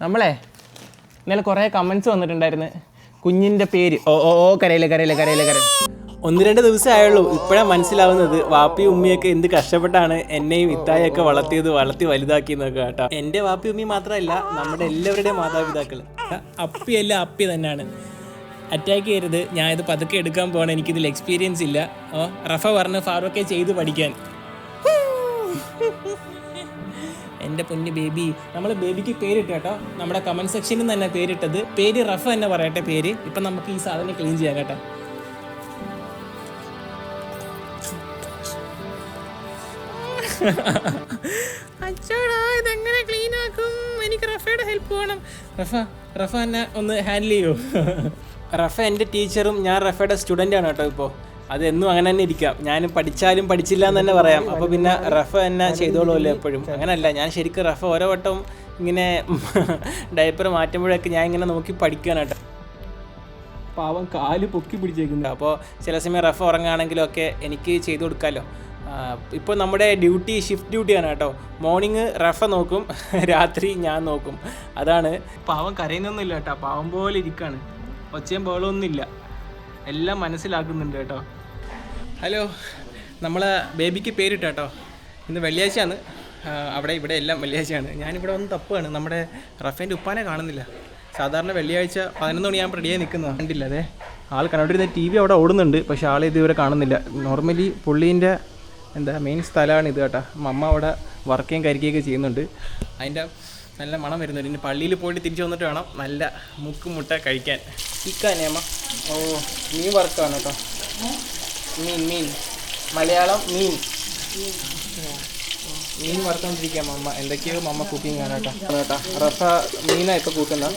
നമ്മളെ ഇന്നലെ കുറേ കമൻസ് വന്നിട്ടുണ്ടായിരുന്നു കുഞ്ഞിൻ്റെ പേര്. കരയില്ല. 1-2 ദിവസമേ ആയുള്ളൂ. ഇപ്പോഴാണ് മനസ്സിലാവുന്നത് വാപ്പി ഉമ്മിയൊക്കെ എന്ത് കഷ്ടപ്പെട്ടാണ് എന്നെയും ഇത്തായൊക്കെ വളർത്തി വലുതാക്കിയെന്നൊക്കെ കേട്ടോ. എൻ്റെ വാപ്പി ഉമ്മി മാത്രമല്ല, നമ്മുടെ എല്ലാവരുടെയും മാതാപിതാക്കൾ. അപ്പിയല്ല അപ്പി തന്നെയാണ്. അറ്റാക്ക് ചെയ്യരുത്, ഞാനിത് പതുക്കെ എടുക്കാൻ പോകണം, എനിക്കിതിൽ എക്സ്പീരിയൻസ് ഇല്ല. റഫ പറഞ്ഞ് ഫാറൂഖെ ചെയ്ത് പഠിക്കാൻ. എൻ്റെ പൊന്ന് ബേബി, നമ്മൾ ബേബിക്ക് പേരിട്ട് കേട്ടോ. നമ്മുടെ കമൻറ്റ് സെക്ഷനിൽ തന്നെ പേരിട്ടത്. പേര് റഫ തന്നെ പറയട്ടെ പേര്. ഇപ്പം നമുക്ക് ഈ സാധനം ക്ലീൻ ചെയ്യാം കേട്ടോ. അച്ചോടാ, ഇതെങ്ങനെ ക്ലീൻ ആക്കും? എനിക്ക് റഫയുടെ ഹെൽപ്പ് വേണം. റഫ എന്നെ ഒന്ന് ഹാൻഡിൽ ചെയ്യൂ. റഫ എൻ്റെ ടീച്ചറും ഞാൻ റഫയുടെ സ്റ്റുഡൻ്റാണ് കേട്ടോ. ഇപ്പോൾ അതെന്നും അങ്ങനെ തന്നെ ഇരിക്കാം. ഞാൻ പഠിച്ചാലും പഠിച്ചില്ല എന്ന് തന്നെ പറയാം. അപ്പോൾ പിന്നെ റഫ എന്നെ ചെയ്തോളൂല്ലോ എപ്പോഴും. അങ്ങനെയല്ല, ഞാൻ ശരിക്കും റഫ ഓരോ വട്ടം ഇങ്ങനെ ഡയപ്പർ മാറ്റുമ്പോഴൊക്കെ ഞാൻ ഇങ്ങനെ നോക്കി പഠിക്കാനാട്ടോ. പാവം കാല് പൊക്കി പിടിച്ചേക്കുന്നത്. അപ്പോൾ ചില സമയം റഫ ഉറങ്ങുകയാണെങ്കിലൊക്കെ എനിക്ക് ചെയ്തു കൊടുക്കാമല്ലോ. ഇപ്പോൾ നമ്മുടെ ഷിഫ്റ്റ് ഡ്യൂട്ടിയാണ് കേട്ടോ. മോർണിംഗ് റഫ നോക്കും, രാത്രി ഞാൻ നോക്കും. അതാണ്. പാവം കരയുന്നൊന്നുമില്ല കേട്ടോ, പാവം പോലെ ഇരിക്കുകയാണ്. ഒച്ചയും ബഹളമൊന്നുമില്ല, എല്ലാം മനസ്സിലാക്കുന്നുണ്ട് കേട്ടോ. ഹലോ, നമ്മളെ ബേബിക്ക് പേരിട്ട കേട്ടോ. ഇന്ന് വെള്ളിയാഴ്ചയാണ്, അവിടെ ഇവിടെ എല്ലാം വെള്ളിയാഴ്ചയാണ്. ഞാനിവിടെ ഒന്ന് തപ്പുകയാണ്, നമ്മുടെ റഫേൻ്റെ ഉപ്പാനെ കാണുന്നില്ല. സാധാരണ വെള്ളിയാഴ്ച 11 മണിയാകുമ്പോൾ റെഡിയായി നിൽക്കുന്നതാണ്. കണ്ടില്ല അതെ, ആൾ കണ്ടോണ്ടിരുന്ന TV അവിടെ ഓടുന്നുണ്ട്, പക്ഷേ ആൾ ഇതുവരെ കാണുന്നില്ല. നോർമലി പുള്ളീൻ്റെ മെയിൻ സ്ഥലമാണ് ഇത് കേട്ടോ. അമ്മ അവിടെ വർക്കുകയും കരിക്കുകയൊക്കെ ചെയ്യുന്നുണ്ട്. അതിൻ്റെ നല്ല മണം വരുന്നുണ്ട്. ഇനി പള്ളിയിൽ പോയിട്ട് തിരിച്ചു വന്നിട്ട് വേണം നല്ല മുട്ട കഴിക്കാൻ. ചിക്കനെ അമ്മ. ഓ, മീൻ വർക്കാണ് കേട്ടോ. മീൻ മലയാളം മീൻ വറുത്തോണ്ടിരിക്കാം അമ്മ. എന്തൊക്കെയോ അമ്മ കുക്കിംഗ് ആണ് കേട്ടോ. റഫ മീനാണ് ഇപ്പോൾ കൂട്ടുന്നത്.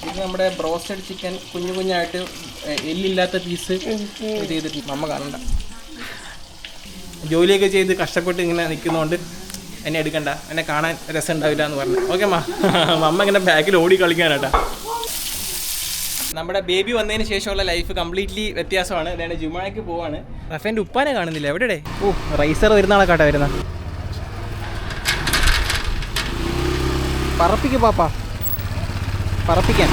ഇത് നമ്മുടെ ബ്രോസ്റ്റഡ് ചിക്കൻ കുഞ്ഞായിട്ട് എല്ലില്ലാത്ത പീസ് ഇത് ചെയ്തിട്ട് അമ്മ കാണണ്ട. ജോലിയൊക്കെ ചെയ്ത് കഷ്ടപ്പെട്ട് ഇങ്ങനെ നിൽക്കുന്നതുകൊണ്ട് എന്നെ എടുക്കണ്ട, എന്നെ കാണാൻ രസം ഉണ്ടാവില്ല എന്ന് പറഞ്ഞു. ഓക്കെ അമ്മ ഇങ്ങനെ ബാക്കിൽ ഓടി കളിക്കാനാട്ടാ. നമ്മുടെ ബേബി വന്നതിന് ശേഷമുള്ള ലൈഫ് കംപ്ലീറ്റ്ലി വ്യത്യാസമാണ്. അതായത് ജുമാക്ക് പോവാണ്. റഫേൻ്റെ ഉപ്പാനെ കാണുന്നില്ല, എവിടെ? റൈസർ വരുന്ന ആളെ കാട്ടാ വരുന്ന. പറപ്പിക്ക് പാപ്പാ, പറപ്പിക്കാൻ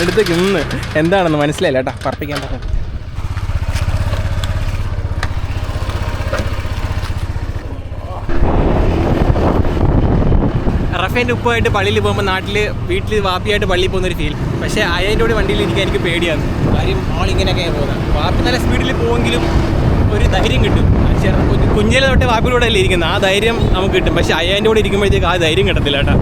എടുത്തേക്ക് ഇന്ന് എന്താണെന്ന് മനസ്സിലായില്ല കേട്ടാ. പറപ്പിക്കാൻ പറഞ്ഞു. റഫേൻ്റെ ഉപ്പമായിട്ട് പള്ളിയിൽ പോകുമ്പോൾ വീട്ടിൽ വാപ്പിയായിട്ട് പള്ളിയിൽ പോകുന്നൊരു ഫീൽ. പക്ഷേ അയ്യൻ്റെ കൂടെ വണ്ടിയിൽ ഇരിക്കാൻ എനിക്ക് പേടിയാണ്. കാര്യം ആളിങ്ങനെയൊക്കെയാണ് പോകുന്നത്. വാപ്പി നല്ല സ്പീഡിൽ പോവെങ്കിലും ഒരു ധൈര്യം കിട്ടും. കുഞ്ഞിലെ തൊട്ട് വാപ്പിലൂടെ അല്ലേ ഇരിക്കുന്നത്, ആ ധൈര്യം നമുക്ക് കിട്ടും. പക്ഷേ അയ്യൻ്റെ കൂടെ ഇരിക്കുമ്പോഴത്തേക്ക് ആ ധൈര്യം കിട്ടത്തില്ല കേട്ടോ.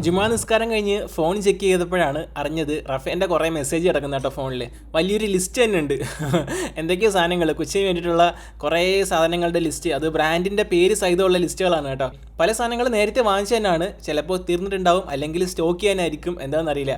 ജുമാ നിസ്കാരം കഴിഞ്ഞ് ഫോൺ ചെക്ക് ചെയ്തപ്പോഴാണ് അറിഞ്ഞത് റഫേൻ്റെ കുറേ മെസ്സേജ് കിടക്കുന്ന കേട്ടോ ഫോണിൽ. വലിയൊരു ലിസ്റ്റ് തന്നെ ഉണ്ട്. എന്തൊക്കെയോ സാധനങ്ങൾ, കൊച്ചിന് വേണ്ടിയിട്ടുള്ള കുറേ സാധനങ്ങളുടെ ലിസ്റ്റ്. അത് ബ്രാൻഡിൻ്റെ പേര് സഹിതമുള്ള ലിസ്റ്റുകളാണ് കേട്ടോ. പല സാധനങ്ങൾ നേരത്തെ വാങ്ങിച്ചു തന്നെയാണ്. ചിലപ്പോൾ തീർന്നിട്ടുണ്ടാവും, അല്ലെങ്കിൽ സ്റ്റോക്ക് ചെയ്യാനായിരിക്കും, എന്താണെന്നറിയില്ല.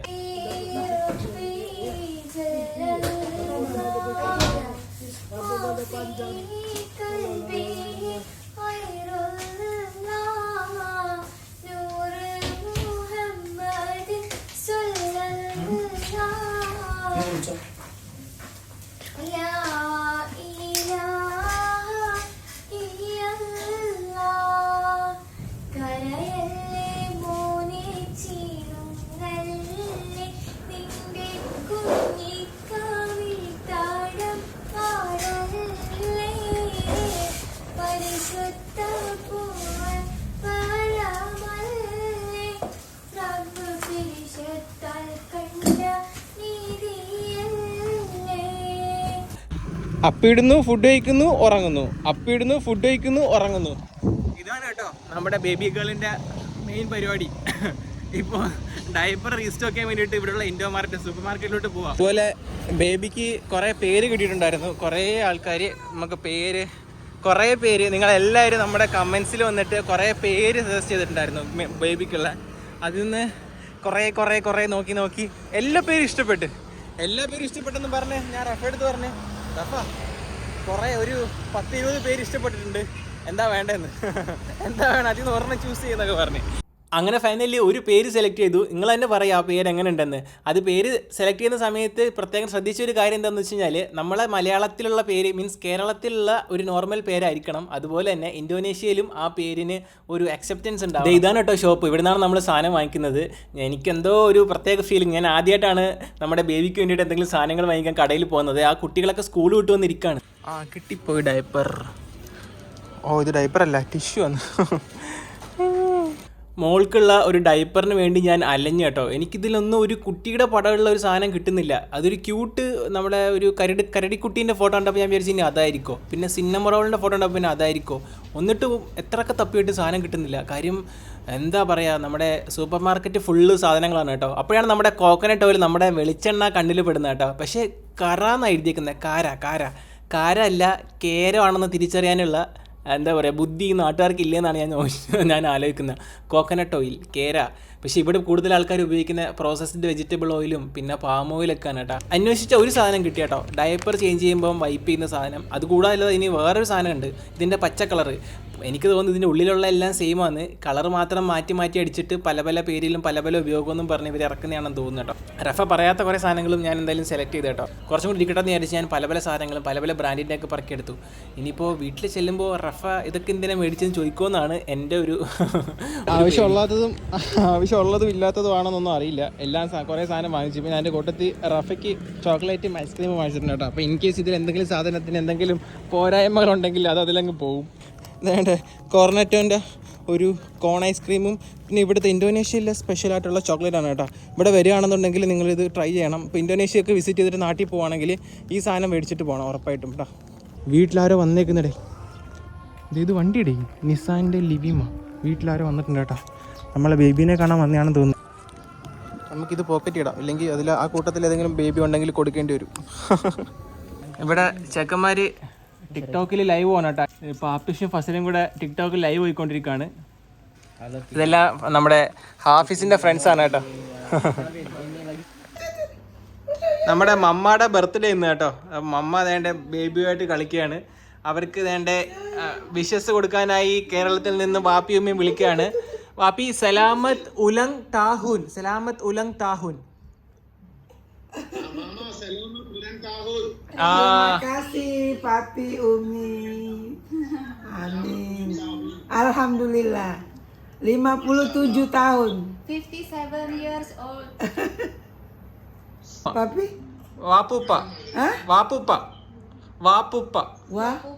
അപ്പിടുന്നു, ഫുഡ് കഴിക്കുന്നു, ഉറങ്ങുന്നു. അപ്പിടുന്നു, ഫുഡ് കഴിക്കുന്നു, ഉറങ്ങുന്നു. ഇതാണ് കേട്ടോ നമ്മുടെ ബേബി ഗേളിൻ്റെ മെയിൻ പരിപാടി. ഇപ്പോൾ ഡയപ്പർ റീസ്റ്റോക്ക് ചെയ്യാൻ വേണ്ടിയിട്ട് ഇവിടെയുള്ള സൂപ്പർ മാർക്കറ്റിലോട്ട് പോവാം. അതുപോലെ ബേബിക്ക് കുറേ പേര് കിട്ടിയിട്ടുണ്ടായിരുന്നു. കുറേ ആൾക്കാർ നമുക്ക് കുറേ പേര് നിങ്ങളെല്ലാവരും നമ്മുടെ കമൻസിൽ വന്നിട്ട് കുറേ പേര് സജസ്റ്റ് ചെയ്തിട്ടുണ്ടായിരുന്നു ബേബിക്കുള്ള. അതിൽ നിന്ന് കുറേ നോക്കി എല്ലാ പേരും ഇഷ്ടപ്പെട്ടെന്ന് പറഞ്ഞ് ഞാൻ റഫയെടുത്ത് പറഞ്ഞ്, റഫ കുറേ ഒരു 10-20 പേര് ഇഷ്ടപ്പെട്ടിട്ടുണ്ട്, എന്താ വേണ്ടതെന്ന്, എന്താ വേണം അതിൽ നിന്ന് ഒരെണ്ണം ചൂസ് ചെയ്യുന്നൊക്കെ പറഞ്ഞ്. അങ്ങനെ ഫൈനലി ഒരു പേര് സെലക്ട് ചെയ്തു. നിങ്ങൾ തന്നെ പറയാം ആ പേര് എങ്ങനെ ഉണ്ടെന്ന്. അത് പേര് സെലക്ട് ചെയ്യുന്ന സമയത്ത് പ്രത്യേകം ശ്രദ്ധിച്ച ഒരു കാര്യം എന്താണെന്ന് വെച്ച് കഴിഞ്ഞാൽ നമ്മളെ മലയാളത്തിലുള്ള പേര് മീൻസ് കേരളത്തിലുള്ള ഒരു നോർമൽ പേരായിരിക്കണം. അതുപോലെ തന്നെ ഇന്തോനേഷ്യയിലും ആ പേരിന് ഒരു അക്സെപ്റ്റൻസ് ഉണ്ടാവും. ഇതാണ് കേട്ടോ ഷോപ്പ്, ഇവിടെ നിന്നാണ് നമ്മൾ സാധനം വാങ്ങിക്കുന്നത്. എനിക്കെന്തോ ഒരു പ്രത്യേക ഫീലിംഗ്. ഞാൻ ആദ്യമായിട്ടാണ് നമ്മുടെ ബേബിക്ക് വേണ്ടിയിട്ട് എന്തെങ്കിലും സാധനങ്ങൾ വാങ്ങിക്കാൻ കടയിൽ പോകുന്നത്. ആ കുട്ടികളൊക്കെ സ്കൂൾ വിട്ടു വന്നിരിക്കുകയാണ്. കിട്ടിപ്പോയി ഡയപ്പർ. ഇത് ഡയപ്പറല്ല, ടിഷ്യൂ ആണ്. മോൾക്കുള്ള ഒരു ഡയപ്പറിന് വേണ്ടി ഞാൻ അലഞ്ഞു കേട്ടോ. എനിക്കിതിലൊന്നും ഒരു കുട്ടിയുടെ പടമുള്ള ഒരു സാധനം കിട്ടുന്നില്ല. അതൊരു ക്യൂട്ട് നമ്മുടെ ഒരു കരടിക്കുട്ടീൻ്റെ ഫോട്ടോ കണ്ടപ്പോൾ ഞാൻ വിചാരിച്ചു ഇനി അതായിരിക്കോ. പിന്നെ സിന്നമറോളിൻ്റെ ഫോട്ടോ കണ്ടപ്പോൾ പിന്നെ അതായിരിക്കോ. എന്നിട്ട് എത്രയൊക്കെ തപ്പിയിട്ട് സാധനം കിട്ടുന്നില്ല. കാര്യം എന്താ പറയുക, നമ്മുടെ സൂപ്പർ മാർക്കറ്റ് ഫുള്ള് സാധനങ്ങളാണ് കേട്ടോ. അപ്പോഴാണ് നമ്മുടെ കോക്കനട്ട് ഓയിൽ, നമ്മുടെ വെളിച്ചെണ്ണ കണ്ണിൽ പെടുന്നത് കേട്ടോ. പക്ഷേ കറാന്നാണ് എഴുതിയേക്കുന്നത്. കാര അല്ല കേരമാണെന്ന് തിരിച്ചറിയാനുള്ള എന്താ പറയുക ബുദ്ധി നാട്ടുകാർക്ക് ഇല്ലെന്നാണ് ഞാൻ ആലോചിക്കുന്നത്. കോക്കനട്ട് ഓയിൽ, കേര. പക്ഷേ ഇവിടെ കൂടുതൽ ആൾക്കാർ ഉപയോഗിക്കുന്ന പ്രോസസ്ഡ് വെജിറ്റബിൾ ഓയിലും പിന്നെ പാം ഓയിലൊക്കെയാണ് കേട്ടോ. അന്വേഷിച്ച ഒരു സാധനം കിട്ടി കേട്ടോ, ഡയപ്പർ ചേഞ്ച് ചെയ്യുമ്പോൾ വൈപ്പ് ചെയ്യുന്ന സാധനം. അതുകൂടാതെ ഇനി വേറൊരു സാധനമുണ്ട്, ഇതിൻ്റെ പച്ച കളറ്. എനിക്ക് തോന്നുന്നു ഇതിൻ്റെ ഉള്ളിലുള്ള എല്ലാം സെയിം ആണ്, കളർ മാത്രം മാറ്റി അടിച്ചിട്ട് പല പല പേരിലും പല പല ഉപയോഗമൊന്നും പറഞ്ഞ് ഇവർ ഇറക്കുന്നതാണെന്ന് തോന്നുന്നു കേട്ടോ. റഫ പറയാത്ത കുറേ സാധനങ്ങളും ഞാൻ എന്തായാലും സെലക്ട് ചെയ്ത് കേട്ടോ. കുറച്ചും കൂടി ഇരിക്കട്ടെന്ന് വിചാരിച്ച് ഞാൻ പല പല സാധനങ്ങളും പല പല ബ്രാൻഡിൻ്റെ ഒക്കെ പറക്കിയെടുത്തു. ഇനിയിപ്പോൾ വീട്ടിൽ ചെല്ലുമ്പോൾ റഫ ഇതൊക്കെ എന്തിനാണ് മേടിച്ചെന്ന് ചോദിക്കുമെന്നാണ് എൻ്റെ ഒരു ആവശ്യമുള്ളതും ഇല്ലാത്തതുമാണെന്നൊന്നും അറിയില്ല. എല്ലാം കുറേ സാധനം വാങ്ങിച്ചു. പിന്നെ അതിൻ്റെ കൂട്ടത്തിൽ റഫയ്ക്ക് ചോക്ലേറ്റും ഐസ്ക്രീമും വാങ്ങിച്ചിട്ടുണ്ട് കേട്ടോ. അപ്പോൾ ഇൻ കേസ് ഇതിൽ എന്തെങ്കിലും സാധനത്തിന് എന്തെങ്കിലും പോരായ്മകളുണ്ടെങ്കിൽ അത് അതിലങ്ങ് പോവും. വേണ്ട കോർണറ്റോൻ്റെ ഒരു കോൺ ഐസ്ക്രീമും പിന്നെ ഇവിടുത്തെ ഇന്തോനേഷ്യയിലെ സ്പെഷ്യലായിട്ടുള്ള ചോക്ലേറ്റാണ് കേട്ടോ. ഇവിടെ വരികയാണെന്നുണ്ടെങ്കിൽ നിങ്ങളിത് ട്രൈ ചെയ്യണം. ഇപ്പോൾ ഇന്തോനേഷ്യയൊക്കെ വിസിറ്റ് ചെയ്തിട്ട് നാട്ടിൽ പോവുകയാണെങ്കിൽ ഈ സാധനം മേടിച്ചിട്ട് പോകണം ഉറപ്പായിട്ടും കേട്ടോ. വീട്ടിലാരോ വന്നേക്കുന്നിടേ, ഇത് വണ്ടിയിടേ നിസാൻ്റെ ലിവിമ. വീട്ടിലാരോ വന്നിട്ടുണ്ട് കേട്ടോ. നമ്മളെ ബേബീനെ കാണാൻ വന്നതാണെന്ന് തോന്നുന്നു. നമുക്കിത് പോക്കറ്റ് ഇടാം, ഇല്ലെങ്കിൽ അതിൽ ആ കൂട്ടത്തിൽ ഏതെങ്കിലും ബേബി ഉണ്ടെങ്കിൽ കൊടുക്കേണ്ടി വരും. ഇവിടെ ചെക്കന്മാർ ടിക്ടോക്കിൽ ലൈവ് പോകണം കേട്ടോ. ഇപ്പോൾ ആപ്പിഷും ഫസലും കൂടെ ടിക്ടോക്കിൽ ലൈവ് പോയിക്കൊണ്ടിരിക്കുകയാണ്. ഇതെല്ലാം നമ്മുടെ ഹാഫിസിൻ്റെ ഫ്രണ്ട്സാണ് കേട്ടോ. നമ്മുടെ മമ്മയുടെ ബർത്ത്ഡേ ഇന്ന് കേട്ടോ. മമ്മ വേണ്ട ബേബിയുമായിട്ട് കളിക്കുകയാണ്. അവർക്ക് വേണ്ട വിഷസ് കൊടുക്കാനായി കേരളത്തിൽ നിന്ന് വാപ്പി ഉമ്മയും വിളിക്കുകയാണ്. വാപ്പി സലാമത്ത് ഉലങ് താഹൂൻ, സലാമത്ത് ഉലങ് താഹൂൻ. Terima kasih Papi Umi. Amin. Alhamdulillah. 57 tahun. 57 years old. Papi? വാപ്പുപ്പ. വാപ്പുപ്പ. വാപ്പുപ്പ.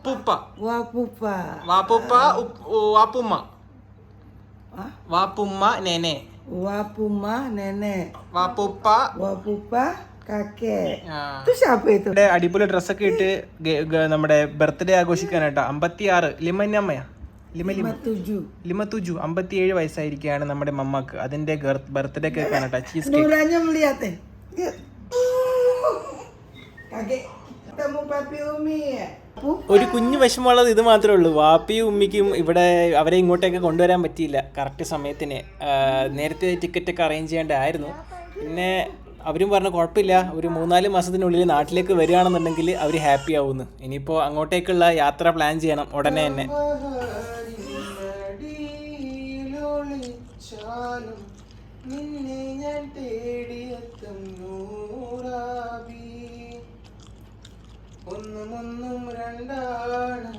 പുപ്പ. Wapupa. വാപ്പുപ്പ വാപ്പുമ്മ. വാപ്പുമ്മ നെനെ. Wapuma nenek. വാപ്പുപ്പ kakek. Itu siapa itu? അടിപൊളി ഡ്രസ്സൊക്കെ ഇട്ട് നമ്മുടെ ബർത്ത്ഡേ ആഘോഷിക്കാനായിട്ടോ. 56 ലിമന്നമ്മയാ, 57 57 വയസ്സായിരിക്കുകയാണ് നമ്മുടെ മമ്മക്ക്. അതിന്റെ ബർത്ത്ഡേ കേൾക്കാനായിട്ടാ cheese cake. Nuranya melihat teh. Kakek ketemu Papi Umi ya? ഒരു കുഞ്ഞു വിഷമമുള്ളത് ഇത് മാത്രമേ ഉള്ളൂ. വാപ്പിയും ഉമ്മിക്കും ഇവിടെ അവരെ ഇങ്ങോട്ടേക്ക് കൊണ്ടുവരാൻ പറ്റിയില്ല കറക്റ്റ് സമയത്തിന്. നേരത്തെ ടിക്കറ്റൊക്കെ അറേഞ്ച് ചെയ്യേണ്ടതായിരുന്നു. പിന്നെ അവരും പറഞ്ഞു കുഴപ്പമില്ല, ഒരു 3-4 മാസത്തിനുള്ളിൽ നാട്ടിലേക്ക് വരികയാണെന്നുണ്ടെങ്കിൽ അവർ ഹാപ്പി ആവുമെന്ന്. ഇനിയിപ്പോൾ അങ്ങോട്ടേക്കുള്ള യാത്ര പ്ലാൻ ചെയ്യണം ഉടനെ തന്നെ. ഒന്നും രണ്ടാണ്,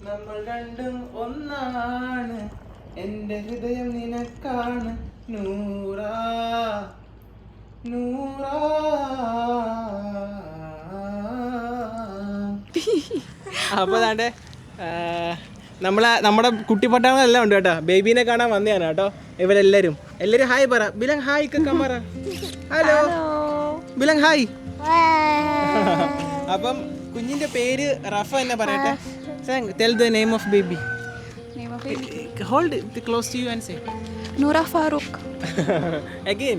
നമ്മൾ രണ്ടും ഒന്നാണ്, എൻ്റെ ഹൃദയം നിനക്കാണ് നൂറാ നൂറാ. അപ്പോൾ അതാണ്ട് നമ്മുടെ കുട്ടിപ്പട്ടാളെല്ലാം ഉണ്ട് കേട്ടോ. ബേബീനെ കാണാൻ വന്നതാണ് കേട്ടോ ഇവരെല്ലാവരും. ഹായ് പറ ബിലങ്. Hi camera. ഹലോ ബിലങ് ഹായ്. അപ്പം കുഞ്ഞിന്റെ പേര് റഫ എന്നെ പറയട്ടെ. Tell the name of baby. Hold it close to you and say Nura Faruk. Again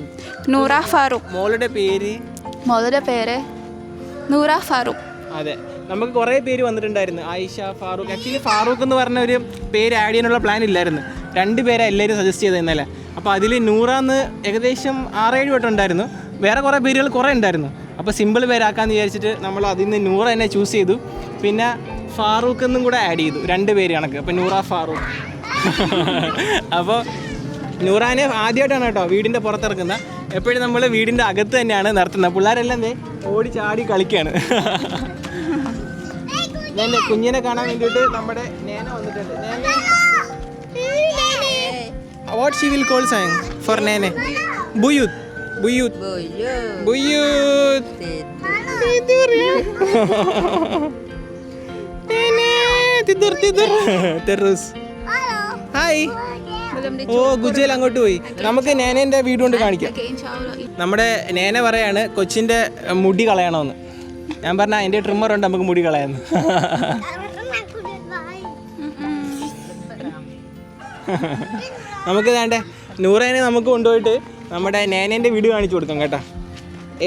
Nura Faruk. മോളുടെ പേര് Nura Faruk. അതെ, നമുക്ക് കുറേ പേര് വന്നിട്ടുണ്ടായിരുന്നു. ആയിഷ, ഫാറൂഖ്. ആക്ച്വലി ഫാറൂഖ് എന്ന് പറഞ്ഞ ഒരു പേര് ആഡ് ചെയ്യാനുള്ള പ്ലാൻ ഇല്ലായിരുന്നു. 2 പേരെ എല്ലാവരും സജസ്റ്റ് ചെയ്ത് ഇന്നലെ. അപ്പോൾ അതിൽ നൂറാന്ന് ഏകദേശം 6-7 വട്ടം ഉണ്ടായിരുന്നു. വേറെ കുറേ പേരുകൾ കുറേ ഉണ്ടായിരുന്നു. അപ്പോൾ സിമ്പിൾ പേരാക്കാമെന്ന് വിചാരിച്ചിട്ട് നമ്മൾ അതിൽ നിന്ന് നൂറ തന്നെ ചൂസ് ചെയ്തു. പിന്നെ ഫാറൂഖ് എന്നും കൂടെ ആഡ് ചെയ്തു, 2 പേര് കണക്ക്. അപ്പോൾ നൂറ ഫാറൂഖ്. അപ്പോൾ നൂറാനെ ആദ്യമായിട്ടാണ് കേട്ടോ വീടിൻ്റെ പുറത്തിറക്കുന്നത്. എപ്പോഴും നമ്മൾ വീടിൻ്റെ അകത്ത് തന്നെയാണ് നിർത്തുന്നത്. പിള്ളേരെല്ലാം ഓടി ചാടി കളിക്കുകയാണ്. ഞാൻ കുഞ്ഞിനെ കാണാൻ വേണ്ടിയിട്ട് നമ്മുടെ നേന വന്നിട്ടുണ്ട്. What she will call sign for നേനെ? ബുയൂത്ത്. ബുയൂത്ത്. ബുയൂത്ത്. Tidur ya. Tidur terus. Hi. ഓ ഗുജയിൽ അങ്ങോട്ട് പോയി. നമുക്ക് നേനേൻ്റെ വീട് കൊണ്ട് കാണിക്കാം. നമ്മുടെ നേന പറയാണ് കൊച്ചിൻ്റെ മുടി കളയണമെന്ന്. ഞാൻ പറഞ്ഞ എൻ്റെ ട്രിമ്മർ ഉണ്ട്, നമുക്ക് മുടി കളയാന്ന്. നമുക്ക് വേണ്ടേ നൂറേനെ നമുക്ക് കൊണ്ടുപോയിട്ട് നമ്മുടെ നേനേൻ്റെ വീട് കാണിച്ചു കൊടുക്കാം കേട്ടോ.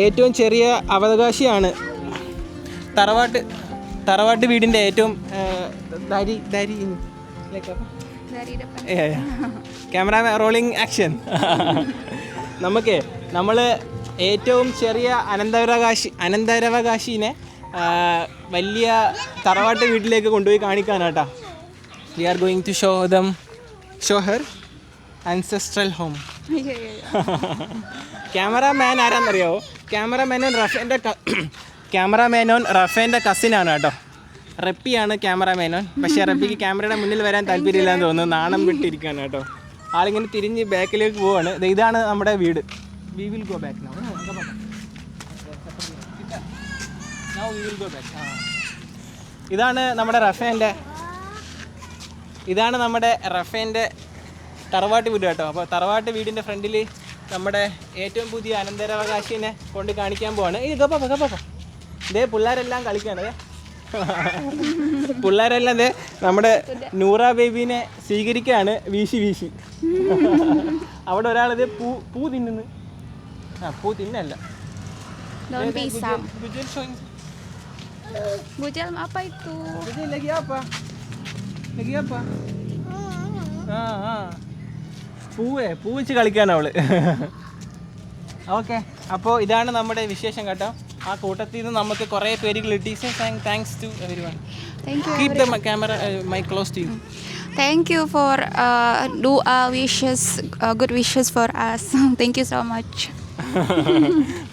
ഏറ്റവും ചെറിയ അവകാശിയാണ് തറവാട്ട് വീടിൻ്റെ ഏറ്റവും ക്യാമറ റോളിംഗ് ആക്ഷൻ. നമ്മൾ ഏറ്റവും ചെറിയ അനന്തരാവകാശിനെ വലിയ തറവാട്ട് വീട്ടിലേക്ക് കൊണ്ടുപോയി കാണിക്കാനാട്ടാ. We are going to show her ancestral home. Cameraman ആരാന്നറിയാവോ? ക്യാമറാമാനോൻ റഫേൻ്റെ കസിനാണ് കേട്ടോ. റെപ്പിയാണ് ക്യാമറാമാനോൻ. പക്ഷേ റെപ്പിക്ക് ക്യാമറയുടെ മുന്നിൽ വരാൻ താല്പര്യമില്ലാന്ന് തോന്നുന്നു, നാണം വിട്ടിരിക്കുകയാണ് കേട്ടോ. ആളിങ്ങനെ തിരിഞ്ഞ് ബാക്കിലേക്ക് പോവാണ്. ഇതാണ് നമ്മുടെ വീട്. We will go back now. ഇതാണ് നമ്മുടെ റഫേൻ്റെ തറവാട്ട് വീട് കേട്ടോ. അപ്പോൾ തറവാട്ട് വീടിൻ്റെ ഫ്രണ്ടിൽ നമ്മുടെ ഏറ്റവും പുതിയ അനന്തരാവകാശിനെ കൊണ്ട് കാണിക്കാൻ പോവാണ്. ഈ ഗപ്പ ഇതേ പിള്ളേരെല്ലാം കളിക്കുകയാണ്. പിള്ളേരെല്ലാം നമ്മുടെ നൂറ ബേബീനെ സ്വീകരിക്കുകയാണ് വീശി. അവിടെ ഒരാളിത് പൂ തിന്നുന്നു. പൂ തിന്നല്ല. പൂ വെച്ച് കളിക്കാണ് അവള്. ഓക്കെ, അപ്പോൾ ഇതാണ് നമ്മുടെ വിശേഷം കേട്ടോ. ആ കൂട്ടത്തിൽ നിന്ന് നമുക്ക് കുറേ പേര് കിട്ടി. Thanks to everyone. Keep the camera my close to you. Thank you for good wishes for us. Thank you so much.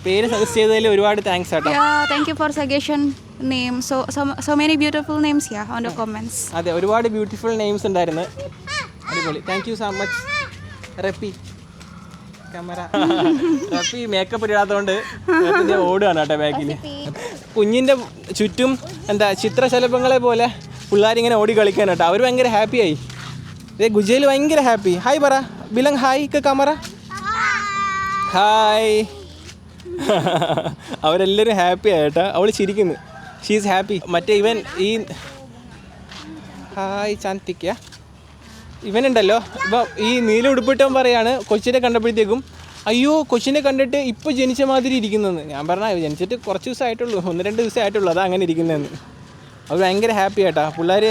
പേര് സജസ്റ്റ് ചെയ്തതിൽ ഒരുപാട് താങ്ക്സ് കേട്ടോ. Yeah, thank you for suggestion name. So many beautiful names on the comments. അതെ, ഒരുപാട് beautiful names ഉണ്ടായിരുന്നു. അടിപൊളി. Thank you so much Rappi. Rappi makeup ഇടാത്തതുകൊണ്ട് ഓടുകയാണ് കേട്ടോ ബാക്കിൽ. കുഞ്ഞിൻ്റെ ചുറ്റും ചിത്രശലഭങ്ങളെ പോലെ പിള്ളേരിങ്ങനെ ഓടി കളിക്കാൻ കേട്ടോ. അവർ ഭയങ്കര ഹാപ്പിയായി. ഇതേ ഗുജയിൽ ഭയങ്കര ഹാപ്പി. ഹായ് പറ ബിലങ്. Hi camera. ഹായ്. അവരെല്ലാവരും ഹാപ്പി ആയിട്ടാ. അവൾ ചിരിക്കുന്നു. She's happy. മറ്റേ ഇവൻ ഹായ് ചാന്തിക്ക ഇവനുണ്ടല്ലോ. ഇപ്പം ഈ നീല ഉടുപ്പിട്ടവൻ പറയാണ് കൊച്ചിനെ കണ്ടപ്പോഴത്തേക്കും അയ്യോ കൊച്ചിനെ കണ്ടിട്ട് ഇപ്പോൾ ജനിച്ച മാതിരി ഇരിക്കുന്നതെന്ന്. ഞാൻ പറഞ്ഞാൽ ജനിച്ചിട്ട് കുറച്ച് ദിവസമായിട്ടുള്ളൂ, 1-2 ദിവസമായിട്ടുള്ളൂ, അതാ അങ്ങനെ ഇരിക്കുന്നതെന്ന്. അത് ഭയങ്കര ഹാപ്പി ആയിട്ടാ. പിള്ളേർ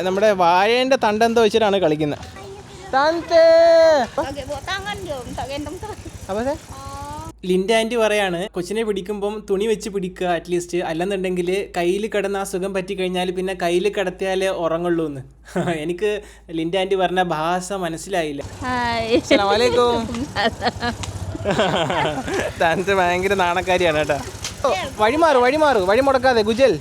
നമ്മുടെ വാഴേൻ്റെ തണ്ടെന്തോ വെച്ചിട്ടാണ് കളിക്കുന്നത്. ലിൻഡ ആൻറ്റി പറയാണ് കൊച്ചിനെ പിടിക്കുമ്പം തുണി വെച്ച് പിടിക്കുക അറ്റ്ലീസ്റ്റ്, അല്ലെന്നുണ്ടെങ്കിൽ കയ്യിൽ കിടന്ന ആ സുഖം പറ്റിക്കഴിഞ്ഞാൽ പിന്നെ കയ്യിൽ കിടത്തിയാലേ ഉറങ്ങുള്ളൂ എന്ന്. എനിക്ക് ലിൻഡ ആൻറ്റി പറഞ്ഞ ഭാഷ മനസ്സിലായില്ല. അസ്സലാമലൈക്കും. താൻസ ഭയങ്കര നാണക്കാരിയാണ് കേട്ടോ. വഴി മുടക്കാതെ ഗുജൽ.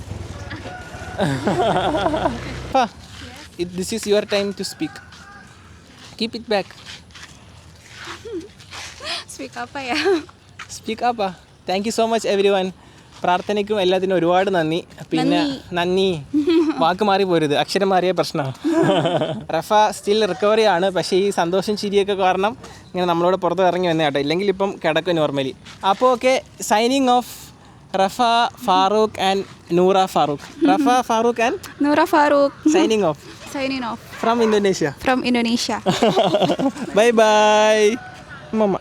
This is your time to speak. Keep it back. Speak അപ്പാ. Thank you so much everyone. പ്രാർത്ഥനയ്ക്കും എല്ലാത്തിനും ഒരുപാട് നന്ദി. പിന്നെ നന്ദി വാക്ക് മാറി പോരുത്, അക്ഷരം മാറിയ പ്രശ്നമാണ്. റഫ സ്റ്റിൽ റിക്കവറി ആണ്. പക്ഷേ ഈ സന്തോഷം ചിരിയൊക്കെ കാരണം ഇങ്ങനെ നമ്മളോട് പുറത്ത് ഇറങ്ങി വന്നേ കേട്ടോ. ഇല്ലെങ്കിൽ ഇപ്പം കിടക്കും നോർമലി. അപ്പോൾ okay, signing off. Rafa Farooq and Noora Farooq. Rafa Farooq and Nura Farouk. Signing off Signing off from Indonesia. from Indonesia. Bye bye mama.